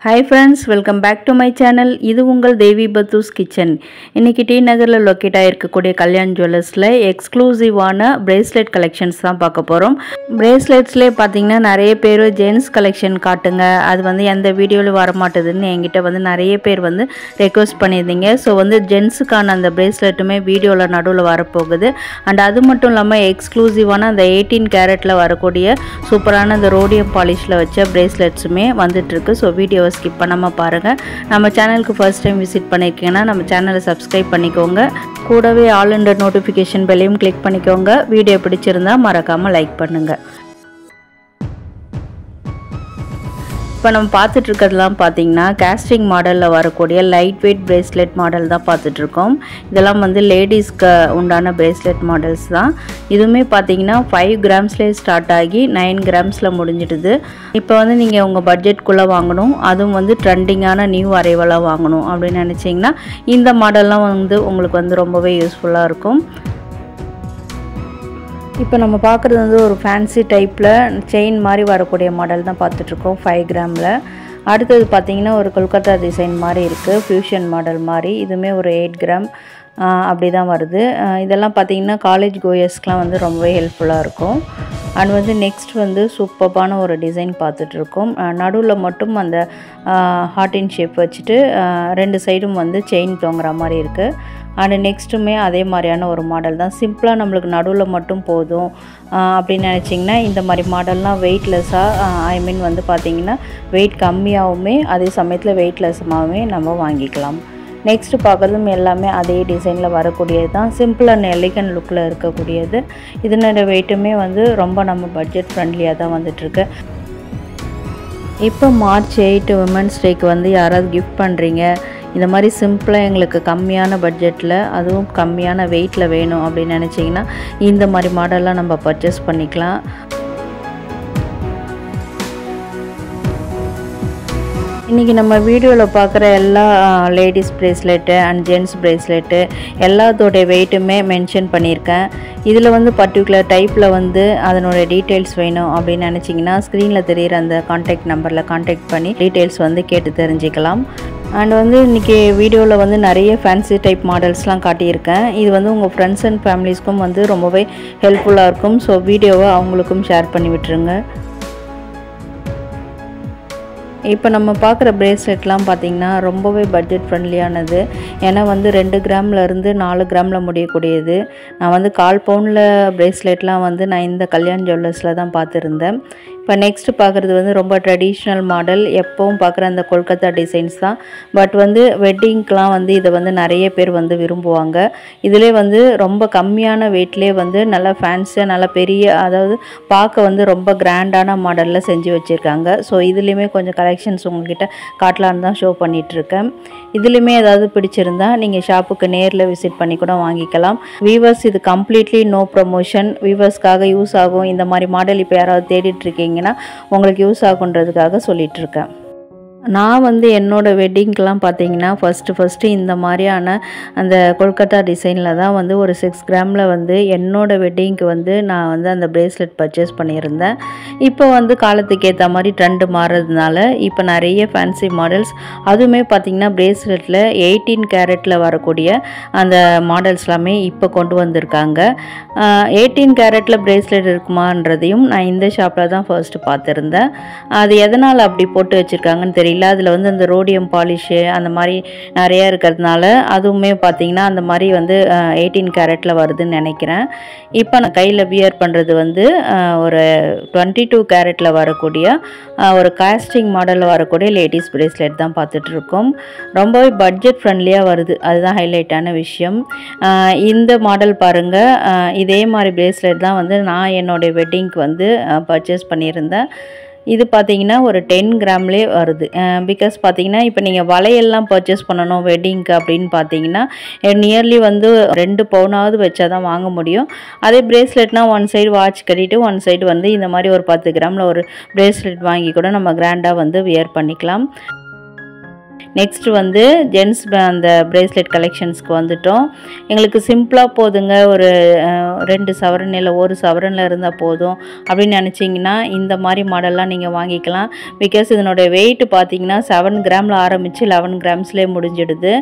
Hi friends, welcome back to my channel. இது உங்கள் தேவி பத்துஸ் kitchen. இன்னைக்கு டி நகர்ல லொகேட் ஆயிருக்கக்கூடிய கல்யாண் ஜுவல்லர்ஸ்ல எக்ஸ்க்ளூசிவான பிரேஸ்லெட் கலெக்ஷன்ஸ் தான் பார்க்க போறோம். பிரேஸ்லெட்ஸ்ல பாத்தீங்கன்னா நிறைய பேர் ஜென்ஸ் கலெக்ஷன் காட்டுங்க. அது வந்து எந்த வீடியோல வர மாட்டேதுன்னு என்கிட்ட வந்து நிறைய பேர் வந்து ரெக்வெஸ்ட் பண்ணியிருந்தீங்க. ஸோ வந்து ஜென்ஸுக்கான அந்த பிரேஸ்லெட்டுமே வீடியோவில் நடுவில் வரப்போகுது. அண்ட் அது மட்டும் இல்லாமல் எக்ஸ்க்ளூசிவான அந்த 18 கேரட்ல வரக்கூடிய சூப்பரான அந்த ரோடியம் பாலிஷில் வச்ச பிரேஸ்லெட்ஸுமே வந்துட்டுருக்கு. ஸோ வீடியோ ஸ்கிப் பண்ணாமல் பாருங்கள். நம்ம சேனலுக்கு ஃபர்ஸ்ட் டைம் விசிட் பண்ணியிருக்கீங்கன்னா நம்ம சேனலை சப்ஸ்கிரைப் பண்ணிக்கோங்க. கூடவே ஆல் அண்டர் நோட்டிஃபிகேஷன் பெல்லையும் கிளிக் பண்ணிக்கோங்க. வீடியோ பிடிச்சிருந்தா மறக்காமல் லைக் பண்ணுங்கள். இப்போ நம்ம பார்த்துட்டு இருக்கிறதுலாம் பார்த்தீங்கன்னா கேஸ்டிங் மாடலில் வரக்கூடிய லைட் வெயிட் பிரேஸ்லெட் மாடல் தான் பார்த்துட்ருக்கோம். இதெல்லாம் வந்து லேடிஸ்க்கு உண்டான பிரேஸ்லெட் மாடல்ஸ் தான். இதுவுமே பார்த்தீங்கன்னா 5 கிராம்ஸ்லேயே ஸ்டார்ட் ஆகி 9 கிராம்ஸில் முடிஞ்சிடுது. இப்போ வந்து நீங்கள் உங்கள் பட்ஜெட்குள்ளே வாங்கணும், அதுவும் வந்து ட்ரெண்டிங்கான நியூ அரைவலாக வாங்கணும் அப்படின்னு நினச்சிங்கன்னா இந்த மாடல்லாம் வந்து உங்களுக்கு வந்து ரொம்பவே யூஸ்ஃபுல்லாக இருக்கும். இப்போ நம்ம பார்க்குறது வந்து ஒரு ஃபேன்சி டைப்பில் செயின் மாதிரி வரக்கூடிய மாடல் தான் பார்த்துட்ருக்கோம் 5 கிராமில். அடுத்தது பார்த்திங்கன்னா ஒரு கொல்கத்தா டிசைன் மாதிரி இருக்குது, ஃப்யூஷன் மாடல் மாதிரி. இதுவுமே ஒரு 8 கிராம் அப்படி தான் வருது. இதெல்லாம் பார்த்திங்கன்னா காலேஜ் கோயர்ஸ்க்கெலாம் வந்து ரொம்பவே ஹெல்ப்ஃபுல்லாக இருக்கும். அண்ட் வந்து நெக்ஸ்ட் வந்து சூப்பரான ஒரு டிசைன் பார்த்துட்ருக்கோம். நடுவில் மட்டும் அந்த ஹார்ட்டின் ஷேப் வச்சுட்டு 2 சைடும் வந்து செயின் தொங்குற மாதிரி இருக்குது. அண்ட் நெக்ஸ்ட்டுமே அதே மாதிரியான ஒரு மாடல் தான். சிம்பிளாக நம்மளுக்கு நடுவில் மட்டும் போதும் அப்படின்னு நினச்சிங்கன்னா இந்த மாதிரி மாடல்லாம் வெயிட்லெஸ்ஸாக வந்து பார்த்திங்கன்னா வெயிட் கம்மியாகவுமே அதே சமயத்தில் வெயிட்லெஸ்ஸாகவுமே நம்ம வாங்கிக்கலாம். நெக்ஸ்ட்டு பார்க்குறதும் எல்லாமே அதே டிசைனில் வரக்கூடியது தான். சிம்பிள் அண்ட் எலிகன்ட் லுக்கில் இருக்கக்கூடியது. இதனோட வெயிட்டுமே வந்து ரொம்ப நம்ம பட்ஜெட் ஃப்ரெண்ட்லியாக தான் வந்துட்டுருக்கு. இப்போ மார்ச் 8 விமன்ஸ் டேக்கு வந்து யாராவது கிஃப்ட் பண்ணுறீங்க, இந்த மாதிரி சிம்பிளாக எங்களுக்கு கம்மியான பட்ஜெட்டில் அதுவும் கம்மியான வெயிட்டில் வேணும் அப்படின்னு நினச்சிங்கன்னா இந்த மாதிரி மாடல்லாம் நம்ம பர்ச்சேஸ் பண்ணிக்கலாம். இன்றைக்கி நம்ம வீடியோவில் பார்க்குற எல்லா ladies bracelet and gents bracelet எல்லாத்தோடைய வெயிட்டுமே மென்ஷன் பண்ணியிருக்கேன். இதில் வந்து பர்டிகுலர் டைப்பில் வந்து அதனோட டீட்டெயில்ஸ் வேணும் அப்படின்னு நினச்சிங்கன்னா ஸ்க்ரீனில் தெரிகிற அந்த கான்டாக்ட் நம்பரில் கான்டாக்ட் பண்ணி டீட்டெயில்ஸ் வந்து கேட்டு தெரிஞ்சுக்கலாம். அண்ட் வந்து இன்றைக்கி வீடியோவில் வந்து நிறைய ஃபேன்சி டைப் மாடல்ஸ்லாம் காட்டியிருக்கேன். இது வந்து உங்கள் ஃப்ரெண்ட்ஸ் அண்ட் ஃபேமிலிஸ்க்கும் வந்து ரொம்பவே ஹெல்ப்ஃபுல்லாக இருக்கும். ஸோ வீடியோவை அவங்களுக்கும் ஷேர் பண்ணி விட்டுருங்க. இப்போ நம்ம பார்க்குற பிரேஸ்லெட்லாம் பார்த்திங்கன்னா ரொம்பவே பட்ஜெட் ஃப்ரெண்ட்லியானது. ஏன்னா வந்து 2 கிராம்லேருந்து 4 கிராமில் முடியக்கூடியது. நான் வந்து 1/4 பவுனில் பிரேஸ்லெட்லாம் வந்து நான் இந்த கல்யாண் ஜுவல்லர்ஸில் தான் பார்த்துருந்தேன். இப்போ நெக்ஸ்ட்டு பார்க்குறது வந்து ரொம்ப ட்ரெடிஷ்னல் மாடல். எப்போவும் பார்க்குற அந்த கொல்கத்தா டிசைன்ஸ் தான். பட் வந்து வெட்டிங்க்கெலாம் வந்து இதை வந்து நிறைய பேர் வந்து விரும்புவாங்க. இதிலே வந்து ரொம்ப கம்மியான வெயிட்லேயே வந்து நல்லா ஃபேன்ஸியாக நல்லா பெரிய, அதாவது பார்க்க வந்து ரொம்ப கிராண்டான மாடலில் செஞ்சு வச்சுருக்காங்க. ஸோ இதுலேயுமே கொஞ்சம் கலெக்ஷன்ஸ் உங்கள்கிட்ட காட்டலான்னு தான் ஷோ பண்ணிகிட்ருக்கேன். இதுலேயுமே ஏதாவது பிடிச்சிருந்தா நீங்கள் ஷாப்புக்கு நேரில் விசிட் பண்ணி கூட வாங்கிக்கலாம். வீவர்ஸ் இது கம்ப்ளீட்லி நோ ப்ரமோஷன். வீவர்ஸ்க்காக யூஸ் ஆகும். இந்த மாதிரி மாடல் இப்போ யாராவது தேடிட்டுருக்கீங்க உங்களுக்கு யூஸ் ஆகுன்றதுக்காக சொல்லிட்டு இருக்கேன். நான் வந்து என்னோடய வெட்டிங்க்கெலாம் பார்த்தீங்கன்னா ஃபஸ்ட்டு இந்த மாதிரியான அந்த கொல்கத்தா டிசைனில் தான் வந்து ஒரு 6 கிராமில் வந்து என்னோடய வெட்டிங்க்கு வந்து நான் வந்து அந்த பிரேஸ்லெட் பர்ச்சேஸ் பண்ணியிருந்தேன். இப்போ வந்து காலத்துக்கு ஏற்ற மாதிரி ட்ரெண்டு மாறுறதுனால இப்போ நிறைய ஃபேன்சி மாடல்ஸ், அதுவுமே பார்த்திங்கன்னா பிரேஸ்லெட்டில் 18 கேரட்டில் வரக்கூடிய அந்த மாடல்ஸ் எல்லாமே இப்போ கொண்டு வந்திருக்காங்க. 18 கேரட்டில் பிரேஸ்லெட் இருக்குமான்றதையும் நான் இந்த ஷாப்பில் தான் ஃபர்ஸ்ட்டு பார்த்துருந்தேன். அது எதனால் அப்படி போட்டு வச்சுருக்காங்கன்னு தெரியல. அதில் வந்து அந்த ரோடியம் பாலிஷு அந்த மாதிரி நிறையா இருக்கிறதுனால அதுவுமே பார்த்திங்கன்னா அந்த மாதிரி வந்து 18 கேரட்டில் வருதுன்னு நினைக்கிறேன். இப்போ நான் கையில் வியர் பண்ணுறது வந்து ஒரு 22 கேரட்டில் வரக்கூடிய ஒரு காஸ்டிங் மாடலில் வரக்கூடிய லேடிஸ் பிரேஸ்லெட் தான் பார்த்துட்ருக்கோம். ரொம்பவே பட்ஜெட் ஃப்ரெண்ட்லியாக வருது, அதுதான் ஹைலைட்டான விஷயம். இந்த மாடல் பாருங்கள், இதே மாதிரி பிரேஸ்லெட் தான் வந்து நான் என்னுடைய வெட்டிங்க்கு வந்து பர்ச்சேஸ் பண்ணியிருந்தேன். இது பார்த்திங்கன்னா ஒரு 10 கிராம்லேயே வருது. பிகாஸ் பார்த்திங்கன்னா இப்போ நீங்கள் வளையல்லாம் பர்ச்சேஸ் பண்ணணும் வெட்டிங்க்கு அப்படின்னு பார்த்தீங்கன்னா நியர்லி வந்து 2 பவுனாவது வச்சா தான் வாங்க முடியும். அதே பிரேஸ்லெட்னால் 1 சைடு வாட்ச் கட்டிட்டு 1 சைடு வந்து இந்த மாதிரி ஒரு 10 கிராமில் ஒரு பிரேஸ்லெட் வாங்கி கூட நம்ம கிராண்டாக வந்து வியர் பண்ணிக்கலாம். நெக்ஸ்ட் வந்து ஜென்ஸ் அந்த பிரேஸ்லெட் கலெக்ஷன்ஸ்க்கு வந்துட்டோம். எங்களுக்கு சிம்பிளாக போதுங்க, ஒரு 2 சவரன் இல்லை 1 சவரனில் இருந்தால் போதும் அப்படின்னு நினச்சிங்கன்னா இந்த மாதிரி மாடல்லாம் நீங்கள் வாங்கிக்கலாம். பிகாஸ் இதனோட வெயிட் பார்த்தீங்கன்னா 7 கிராமில் ஆரம்பித்து 11 கிராம்ஸ்லேயே முடிஞ்சிடுது.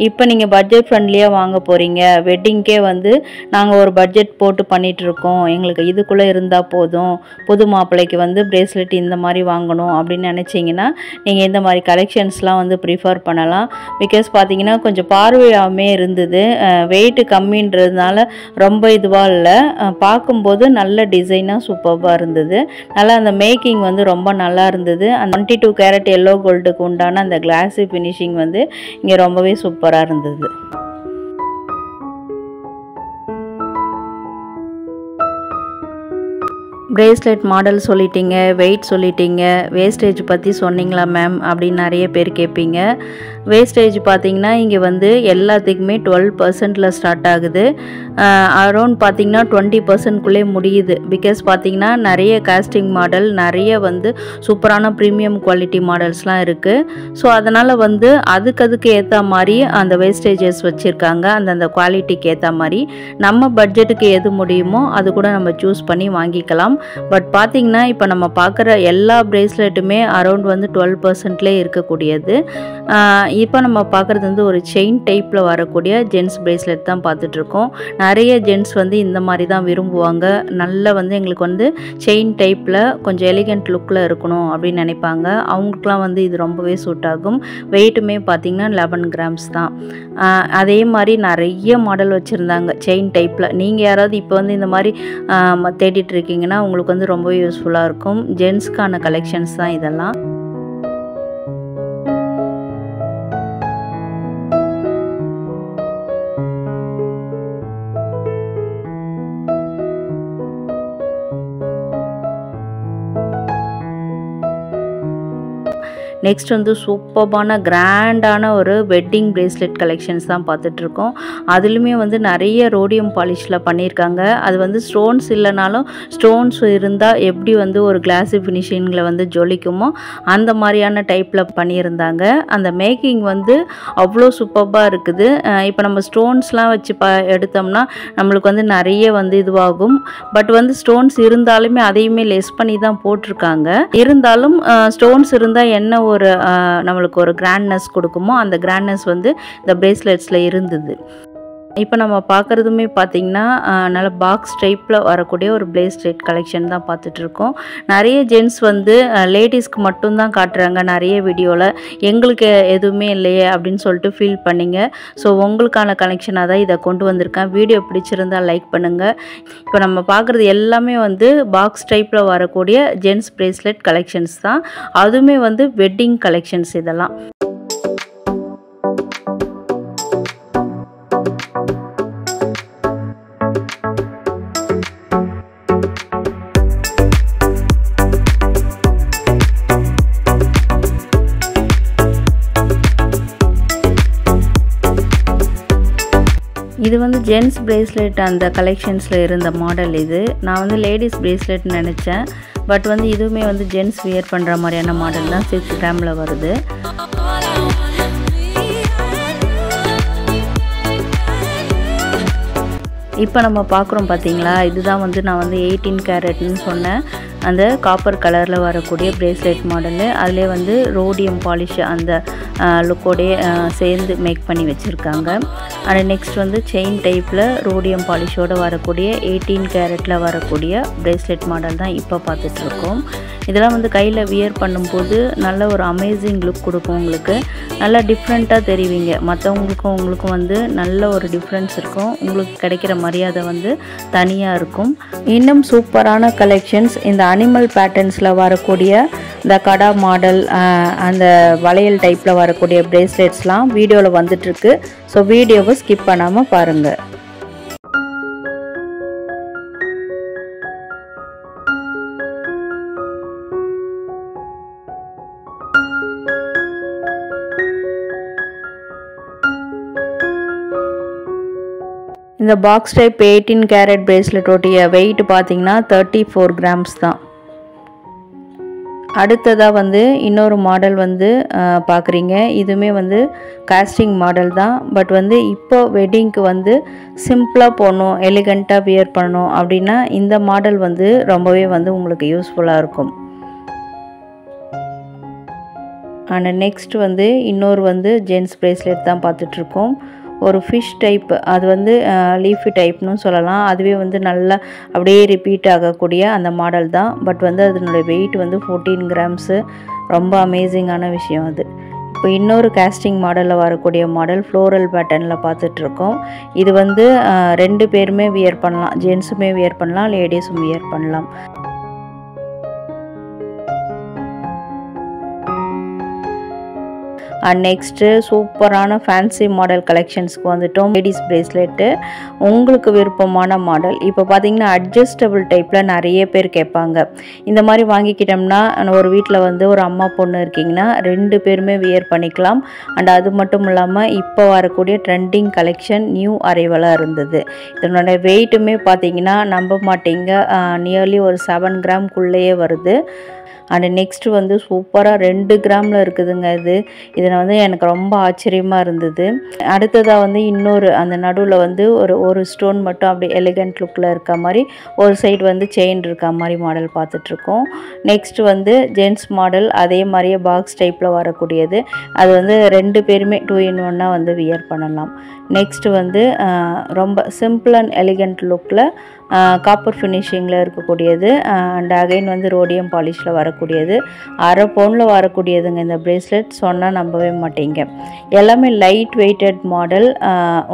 இப்போ நீங்கள் பட்ஜெட் ஃப்ரெண்ட்லியாக வாங்க போகிறீங்க, வெட்டிங்க்கே வந்து நாங்கள் ஒரு பட்ஜெட் போட்டு பண்ணிகிட்ருக்கோம், எங்களுக்கு இதுக்குள்ளே இருந்தால் போதும், புது மாப்பிள்ளைக்கு வந்து பிரேஸ்லெட் இந்த மாதிரி வாங்கணும் அப்படின்னு நினச்சிங்கன்னா நீங்கள் இந்த மாதிரி கலெக்ஷன்ஸ்லாம் வந்து ப்ரிஃபர் பண்ணலாம். பிகாஸ் பார்த்தீங்கன்னா கொஞ்சம் பார்வையாகவே இருந்தது, வெயிட் கம்மின்றதுனால ரொம்ப இதுவாக இல்லை, பார்க்கும்போது நல்ல டிசைனாக சூப்பராக இருந்தது. நல்லா அந்த மேக்கிங் வந்து ரொம்ப நல்லா இருந்தது. அந்த 22 கேரட் எல்லோ கோல்டுக்கு உண்டான அந்த கிளாஸி ஃபினிஷிங் வந்து இங்கே ரொம்பவே சூப்பராக இருந்தது. பிரேஸ்லெட் மாடல் சொல்லிட்டீங்க, வெயிட் சொல்லிட்டீங்க, வேஸ்டேஜ் பற்றி சொன்னீங்களா மேம் அப்படின்னு நிறைய பேர் கேட்பீங்க. வேஸ்டேஜ் பார்த்தீங்கன்னா இங்கே வந்து எல்லாத்துக்குமே 12% ஸ்டார்ட் ஆகுது. அரௌண்ட் பார்த்தீங்கன்னா 20%குள்ளே முடியுது. பிகாஸ் பார்த்தீங்கன்னா நிறைய காஸ்டிங் மாடல், நிறைய வந்து சூப்பரான ப்ரீமியம் குவாலிட்டி மாடல்ஸ்லாம் இருக்குது. ஸோ அதனால் வந்து அதுக்கு ஏற்ற மாதிரி அந்த வேஸ்டேஜஸ் வச்சுருக்காங்க. அந்தந்த குவாலிட்டிக்கு ஏற்ற மாதிரி நம்ம பட்ஜெட்டுக்கு எது முடியுமோ அது கூட நம்ம சூஸ் பண்ணி வாங்கிக்கலாம். பட் பார்த்தீங்கன்னா இப்போ நம்ம பார்க்குற எல்லா பிரேஸ்லெட்டுமே அரௌண்ட் வந்து 12%லேயே இருக்கக்கூடியது. இப்போ நம்ம பார்க்குறது வந்து ஒரு செயின் டைப்பில் வரக்கூடிய ஜென்ஸ் பிரேஸ்லெட் தான் பார்த்துட்ருக்கோம். நிறைய ஜென்ஸ் வந்து இந்த மாதிரி தான் விரும்புவாங்க. நல்லா வந்து எங்களுக்கு வந்து செயின் டைப்பில் கொஞ்சம் எலிகண்ட் லுக்கில் இருக்கணும் அப்படின்னு நினைப்பாங்க. அவங்களுக்குலாம் வந்து இது ரொம்பவே சூட் ஆகும். வெயிட்டுமே பார்த்திங்கன்னா 11 கிராம்ஸ் தான். அதே மாதிரி நிறைய மாடல் வச்சுருந்தாங்க செயின் டைப்பில். நீங்கள் யாராவது இப்போ வந்து இந்த மாதிரி தேடிட்டுருக்கீங்கன்னா உங்களுக்கு வந்து ரொம்ப யூஸ்ஃபுல்லாக இருக்கும். ஜென்ஸ்க்கான கலெக்ஷன்ஸ் தான் இதெல்லாம். நெக்ஸ்ட் வந்து சூப்பர்பான கிராண்டான ஒரு வெட்டிங் பிரேஸ்லெட் கலெக்ஷன்ஸ் தான் பார்த்துட்ருக்கோம். அதுலேயுமே வந்து நிறைய ரோடியம் பாலிஷில் பண்ணியிருக்காங்க. அது வந்து ஸ்டோன்ஸ் இல்லைனாலும் ஸ்டோன்ஸ் இருந்தால் எப்படி வந்து ஒரு கிளாஸி ஃபினிஷிங்கில் வந்து ஜொலிக்குமோ அந்த மாதிரியான டைப்பில் பண்ணியிருந்தாங்க. அந்த மேக்கிங் வந்து அவ்வளோ சூப்பராக இருக்குது. இப்போ நம்ம ஸ்டோன்ஸ்லாம் வச்சு எடுத்தோம்னா நம்மளுக்கு வந்து நிறைய வந்து இதுவாகும். பட் வந்து ஸ்டோன்ஸ் இருந்தாலுமே அதையுமே லெஸ் பண்ணி தான் போட்டிருக்காங்க. இருந்தாலும் ஸ்டோன்ஸ் இருந்தால் என்ன ஒரு நம்மளுக்கு ஒரு கிராண்ட்னஸ் கொடுக்குமோ அந்த கிராண்ட்னஸ் வந்து இந்த பிரேஸ்லெட்ஸில் இருந்தது. இப்போ நம்ம பார்க்குறதுமே பார்த்திங்கன்னா நல்ல பாக்ஸ் டைப்பில் வரக்கூடிய ஒரு பிரேஸ்லெட் கலெக்ஷன் தான் பார்த்துட்ருக்கோம். நிறைய ஜென்ஸ் வந்து லேடிஸ்க்கு மட்டும்தான் காட்டுறாங்க நிறைய வீடியோவில், எங்களுக்கு எதுவுமே இல்லையே அப்படின்னு சொல்லிட்டு ஃபீல் பண்ணிங்க. ஸோ உங்களுக்கான கலெக்ஷனாக தான் இதை கொண்டு வந்திருக்கேன். வீடியோ பிடிச்சிருந்தால் லைக் பண்ணுங்கள். இப்போ நம்ம பார்க்குறது எல்லாமே வந்து பாக்ஸ் டைப்பில் வரக்கூடிய ஜென்ஸ் பிரேஸ்லெட் கலெக்ஷன்ஸ் தான். அதுவுமே வந்து வெட்டிங் கலெக்ஷன்ஸ் இதெல்லாம். இது வந்து ஜென்ஸ் பிரேஸ்லெட் அந்த கலெக்ஷன்ஸில் இருந்த மாடல் இது. நான் வந்து லேடிஸ் பிரேஸ்லெட் நினச்சேன். பட் வந்து இதுவுமே வந்து ஜென்ஸ் வியர் பண்ணுற மாதிரியான மாடல் தான். 6 கிராமில் வருது. இப்போ நம்ம பார்க்குறோம் பார்த்தீங்களா, இதுதான் வந்து நான் வந்து 18 கேரட்னு சொன்னேன். அந்த காப்பர் கலரில் வரக்கூடிய பிரேஸ்லெட் மாடலு. அதிலே வந்து ரோடியம் பாலிஷ் அந்த லுக்கோடைய சேர்ந்து மேக் பண்ணி வச்சுருக்காங்க. அண்ட் நெக்ஸ்ட் வந்து செயின் டைப்பில் ரோடியம் பாலிஷோடு வரக்கூடிய 18 கேரட்டில் வரக்கூடிய பிரேஸ்லெட் மாடல் தான் இப்போ பார்த்துட்ருக்கோம். இதெல்லாம் வந்து கையில் வியர் பண்ணும்போது நல்ல ஒரு அமேசிங் லுக் கொடுக்கும். உங்களுக்கு நல்லா டிஃப்ரெண்ட்டாக தெரிவிங்க. மற்றவங்களுக்கும் உங்களுக்கும் வந்து நல்ல ஒரு டிஃப்ரென்ஸ் இருக்கும். உங்களுக்கு கிடைக்கிற மரியாதை வந்து தனியாக இருக்கும். இன்னும் சூப்பரான கலெக்ஷன்ஸ் இந்த அனிமல் பேட்டர்ன்ஸில் வரக்கூடிய இந்த கடா மாடல், அந்த வளையல் டைப்பில் வரக்கூடிய பிரேஸ்லெட்ஸ்லாம் வீடியோவில் வந்துட்டுருக்கு. ஸோ வீடியோவை ஸ்கிப் பண்ணாமல் பாருங்கள். இந்த பாக்ஸ் டைப் 18 கேரட் பிரேஸ்லெட்டோடைய வெயிட் பார்த்தீங்கன்னா 34 கிராம்ஸ் தான். அடுத்ததாக வந்து இன்னொரு மாடல் வந்து பார்க்குறீங்க. இதுவுமே வந்து காஸ்டிங் மாடல் தான். பட் வந்து இப்போ வெட்டிங்க்கு வந்து சிம்பிளாக போகணும், எலிகண்ட்டாக வியர் பண்ணணும் அப்படின்னா இந்த மாடல் வந்து ரொம்பவே வந்து உங்களுக்கு யூஸ்ஃபுல்லாக இருக்கும். அண்ட் நெக்ஸ்ட் வந்து இன்னொரு வந்து ஜென்ஸ் பிரேஸ்லெட் தான் பார்த்துட்ருக்கோம். ஒரு ஃபிஷ் டைப், அது வந்து லீஃபி டைப்னு சொல்லலாம். அதுவே வந்து நல்லா அப்படியே ரிப்பீட் ஆகக்கூடிய அந்த மாடல் தான். பட் வந்து அதனுடைய வெயிட் வந்து 14 கிராம்ஸு. ரொம்ப அமேசிங்கான விஷயம் அது. இப்போ இன்னொரு காஸ்டிங் மாடலில் வரக்கூடிய மாடல் ஃப்ளோரல் பேட்டர்னில் பார்த்துட்ருக்கோம். இது வந்து 2 பேருமே வியர் பண்ணலாம். ஜென்ஸுமே வியர் பண்ணலாம், லேடிஸும் வியர் பண்ணலாம். அண்ட் நெக்ஸ்ட்டு சூப்பரான ஃபேன்சி மாடல் கலெக்ஷன்ஸ்க்கு வந்துட்டோம். லேடிஸ் பிரேஸ்லெட்டு உங்களுக்கு விருப்பமான மாடல். இப்போ பார்த்தீங்கன்னா அட்ஜஸ்டபிள் டைப்பில் நிறைய பேர் கேட்பாங்க. இந்த மாதிரி வாங்கிக்கிட்டோம்னா ஒரு வீட்டில் வந்து ஒரு அம்மா பொண்ணு இருக்கீங்கன்னா 2 பேருமே வியர் பண்ணிக்கலாம். அண்ட் அது மட்டும் இல்லாமல் இப்போ வரக்கூடிய ட்ரெண்டிங் கலெக்ஷன் நியூ அரைவலாக இருந்தது. இதனோட வெயிட்டுமே பார்த்தீங்கன்னா நம்ப மாட்டீங்க, நியர்லி ஒரு 7 கிராம்குள்ளேயே வருது. அண்ட் நெக்ஸ்ட்டு வந்து சூப்பராக 2 கிராமில் இருக்குதுங்க. இது வந்து எனக்கு ரொம்ப ஆச்சரியமாக இருந்தது. அடுத்ததாக வந்து இன்னொரு அந்த நடுவில் வந்து ஒரு ஸ்டோன் மட்டும் அப்படி எலிகண்ட் லுக்கில் இருக்க மாதிரி, ஒரு சைடு வந்து செயின் இருக்க மாதிரி மாடல் பார்த்துட்ருக்கோம். நெக்ஸ்ட் வந்து ஜென்ஸ் மாடல், அதே மாதிரியே பாக்ஸ் டைப்பில் வரக்கூடியது. அது வந்து 2 பேருமே 2 in 1 வந்து வியர் பண்ணலாம். நெக்ஸ்ட்டு வந்து ரொம்ப சிம்பிள் அண்ட் எலிகண்ட் லுக்கில் காப்பர் ஃபினிஷிங்கில் இருக்கக்கூடியது. அண்ட் அகைன் வந்து ரோடியம் பாலிஷில் வரக்கூடியது. அரை பவுனில் வரக்கூடியதுங்க இந்த பிரேஸ்லெட். சொன்னால் நம்பவே மாட்டீங்க. எல்லாமே லைட் வெயிட்டட் மாடல்.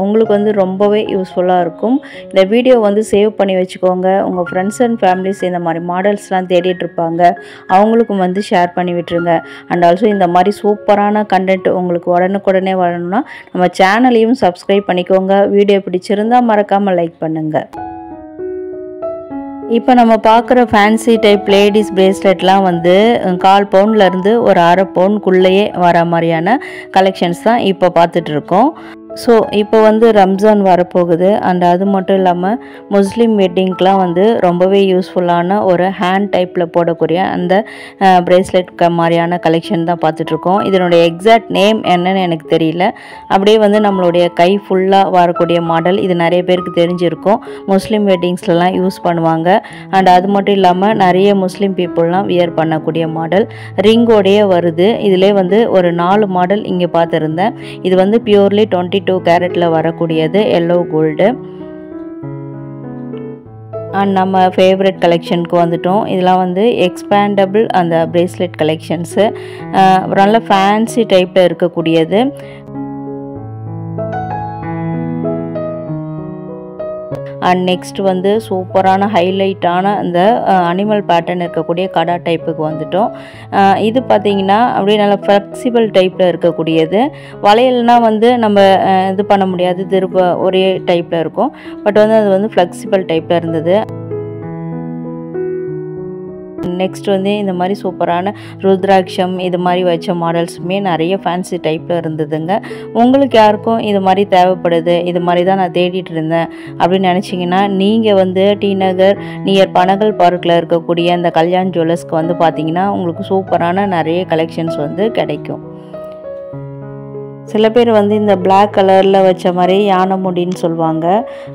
உங்களுக்கு வந்து ரொம்பவே யூஸ்ஃபுல்லாக இருக்கும். இந்த வீடியோ வந்து சேவ் பண்ணி வச்சுக்கோங்க. உங்கள் ஃப்ரெண்ட்ஸ் அண்ட் ஃபேமிலிஸ் இந்த மாதிரி மாடல்ஸ்லாம் தேடிட்டு இருப்பாங்க, அவங்களுக்கும் வந்து ஷேர் பண்ணி விட்டுருங்க. அண்ட் ஆல்சோ இந்த மாதிரி சூப்பரான கண்டென்ட் உங்களுக்கு உடனுக்குடனே வரணும்னா நம்ம சேனலையும் சப்ஸ்கிரைப் பண்ணிக்கோங்க. வீடியோ பிடிச்சிருந்தால் மறக்காமல் லைக் பண்ணுங்கள். இப்போ நம்ம பார்க்குற ஃபேன்சி டைப் லேடிஸ் பிரேஸ்லெட்லாம் வந்து 1/4 பவுண்ட்லேருந்து ஒரு அரை பவுண்டுக்குள்ளேயே வர மாதிரியான கலெக்ஷன்ஸ் தான் இப்போ பார்த்துட்ருக்கோம். ஸோ இப்போ வந்து ரம்ஜான் வரப்போகுது. அண்ட் அது மட்டும் இல்லாமல் முஸ்லீம் வெட்டிங்க்கெலாம் வந்து ரொம்பவே யூஸ்ஃபுல்லான ஒரு ஹேண்ட் டைப்பில் போடக்கூடிய அந்த பிரேஸ்லெட் மாதிரியான கலெக்ஷன் தான் பார்த்துட்ருக்கோம். இதனுடைய எக்ஸாக்ட் நேம் என்னன்னு எனக்கு தெரியல. அப்படியே வந்து நம்மளுடைய கை ஃபுல்லாக வரக்கூடிய மாடல். இது நிறைய பேருக்கு தெரிஞ்சிருக்கும். முஸ்லீம் வெட்டிங்ஸ்லாம் யூஸ் பண்ணுவாங்க. அண்ட் அது மட்டும் இல்லாமல் நிறைய முஸ்லீம் பீப்புளெலாம் வியர் பண்ணக்கூடிய மாடல். ரிங்கோடையே வருது. இதிலே வந்து ஒரு 4 மாடல் இங்கே பார்த்துருந்தேன். இது வந்து பியூர்லி 22 கேரட்டில் வரக்கூடியது, எல்லோ கோல்டு. அண்ட் நம்ம ஃபேவரட் கலெக்ஷனுக்கு வந்துட்டோம். இதெல்லாம் வந்து எக்ஸ்பேண்டபிள் அந்த பிரேஸ்லெட் கலெக்ஷன்ஸு, நல்ல ஃபேன்சி டைப்பில் இருக்கக்கூடியது. அண்ட் நெக்ஸ்ட் வந்து சூப்பரான ஹைலைட்டான அந்த அனிமல் பேட்டர்ன் இருக்கக்கூடிய கடா டைப்புக்கு வந்துட்டோம். இது பார்த்திங்கன்னா அப்படியே நல்லா ஃப்ளெக்சிபிள் டைப்பில் இருக்கக்கூடியது. வளையல்னால் வந்து நம்ம இது பண்ண முடியாது, திரும்ப ஒரே டைப்பில் இருக்கும். பட் வந்து அது வந்து ஃப்ளெக்சிபிள் டைப்பில் இருந்தது. நெக்ஸ்ட் வந்து இந்த மாதிரி சூப்பரான ருத்ராட்சம் இது மாதிரி வச்ச மாடல்ஸுமே நிறைய ஃபேன்சி டைப்பில் இருந்ததுங்க. உங்களுக்கு யாருக்கும் இது மாதிரி தேவைப்படுது, இது மாதிரி தான் நான் தேடிட்டு இருந்தேன் அப்படின்னு நினச்சிங்கன்னா நீங்கள் வந்து டி நகர் நியர் பனகல் பார்க்கில் இருக்கக்கூடிய அந்த கல்யாண் ஜுவல்லர்ஸ்க்கு வந்து பார்த்தீங்கன்னா உங்களுக்கு சூப்பரான நிறைய கலெக்ஷன்ஸ் வந்து கிடைக்கும். சில பேர் வந்து இந்த பிளாக் கலரில் வச்ச மாதிரி யானை முடின்னு சொல்லுவாங்க.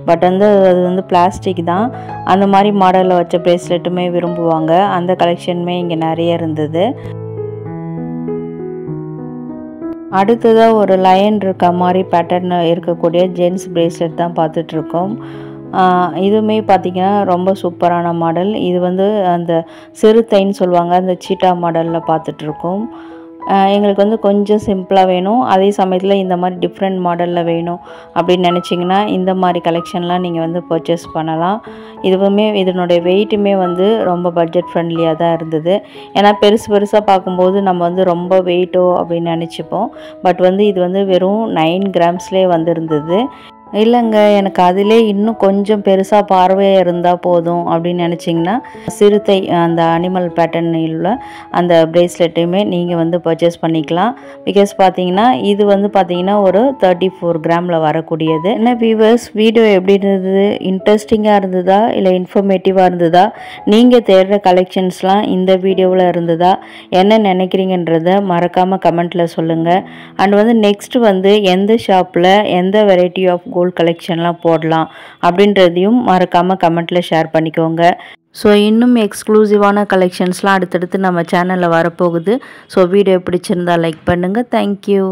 பட் வந்து அது வந்து பிளாஸ்டிக் தான். அந்த மாதிரி மாடலில் வச்ச பிரேஸ்லெட்டுமே விரும்புவாங்க. அந்த கலெக்ஷனுமே இங்கே நிறைய இருந்தது. அடுத்ததாக ஒரு லயன் இருக்க மாதிரி பேட்டர்ன் இருக்கக்கூடிய ஜென்ஸ் பிரேஸ்லெட் தான் பார்த்துட்ருக்கோம். இதுவுமே பார்த்திங்கன்னா ரொம்ப சூப்பரான மாடல். இது வந்து அந்த சிறுத்தைன்னு சொல்லுவாங்க, அந்த சீட்டா மாடலில் பார்த்துட்ருக்கோம். எங்களுக்கு வந்து கொஞ்சம் சிம்பிளாக வேணும், அதே சமயத்தில் இந்த மாதிரி டிஃப்ரெண்ட் மாடலில் வேணும் அப்படின்னு நினச்சிங்கன்னா இந்த மாதிரி கலெக்ஷன்லாம் நீங்கள் வந்து பர்ச்சேஸ் பண்ணலாம். இதுவுமே இதனுடைய வெயிட்டுமே வந்து ரொம்ப பட்ஜெட் ஃப்ரெண்ட்லியாக தான் இருந்தது. ஏன்னா பெருசாக பார்க்கும்போது நம்ம வந்து ரொம்ப வெயிட்டோ அப்படின்னு நினச்சிப்போம். பட் வந்து இது வந்து வெறும் 9 கிராம்ஸ்லேயே வந்துருந்தது. இல்லைங்க, எனக்கு அதிலே இன்னும் கொஞ்சம் பெருசாக பார்வையாக இருந்தால் போதும் அப்படின்னு நினச்சிங்கன்னா சிறுத்தை அந்த அனிமல் பேட்டர்னில் உள்ள அந்த பிரேஸ்லெட்டையுமே நீங்கள் வந்து பர்ச்சேஸ் பண்ணிக்கலாம். பிகாஸ் பார்த்தீங்கன்னா இது வந்து பார்த்தீங்கன்னா ஒரு 34 கிராமில் வரக்கூடியது. என்ன வியூவர்ஸ், வீடியோ எப்படி இருந்தது? இன்ட்ரெஸ்டிங்காக இருந்ததா இல்லை இன்ஃபர்மேட்டிவாக இருந்ததா? நீங்கள் தேடுற கலெக்ஷன்ஸ்லாம் இந்த வீடியோவில் இருந்ததா? என்ன நினைக்கிறீங்கன்றதை மறக்காமல் கமெண்ட்டில் சொல்லுங்கள். அண்ட் வந்து நெக்ஸ்ட் வந்து எந்த ஷாப்பில் எந்த வெரைட்டி ஆஃப் கோல்ட் கலெக்ஷன்லாம் போடலாம் அப்படின்றதையும் மறக்காமல் கமெண்ட்டில் ஷேர் பண்ணிக்கோங்க. ஸோ இன்னும் எக்ஸ்க்ளூசிவான கலெக்ஷன்ஸ்லாம் அடுத்தடுத்து நம்ம சேனலில் வரப்போகுது. ஸோ வீடியோ பிடிச்சிருந்தா லைக் பண்ணுங்கள். தேங்க்யூ.